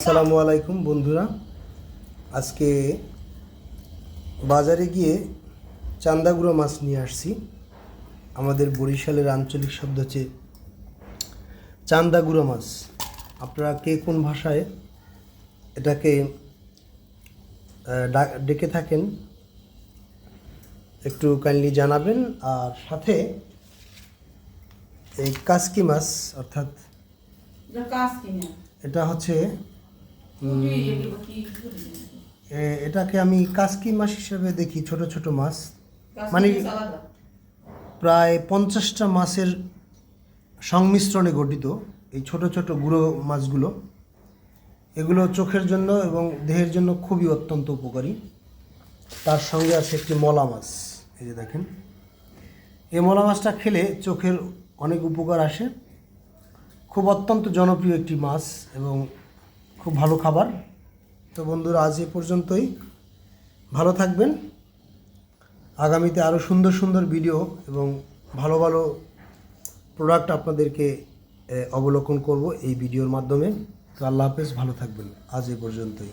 আসসালামু আলাইকুম বন্ধুরা, আজকে বাজারে গিয়ে চান্দাগুড়ো মাছ নিয়ে আসছি। আমাদের বরিশালের আঞ্চলিক শব্দ হচ্ছে চান্দাগুড়ো মাছ। আপনারা কে কোন ভাষায় এটাকে ডেকে থাকেন একটু কাইন্ডলি জানাবেন। আর সাথে এই কাসকি মাছ, অর্থাৎ এটা হচ্ছে এটাকে আমি কাসকি মাছ হিসেবে দেখি। ছোট ছোট মাছ, মানে প্রায় 50টা মাছের সংমিশ্রণে গঠিত এই ছোট ছোট গুঁড়ো মাছগুলো। এগুলো চোখের জন্য এবং দেহের জন্য খুবই অত্যন্ত উপকারী। তার সঙ্গে আছে একটি মলা মাছ, এই যে দেখেন। এই মলা মাছটা খেলে চোখের অনেক উপকার আসে। খুব অত্যন্ত জনপ্রিয় একটি মাছ এবং খুব ভালো খাবার। তো বন্ধুরা, আজ এ পর্যন্তই। ভালো থাকবেন। আগামীতে আরও সুন্দর সুন্দর ভিডিও এবং ভালো ভালো প্রোডাক্ট আপনাদেরকে অবলোকন করব এই ভিডিওর মাধ্যমে। তো আল্লাহ হাফেজ, ভালো থাকবেন। আজ এ পর্যন্তই।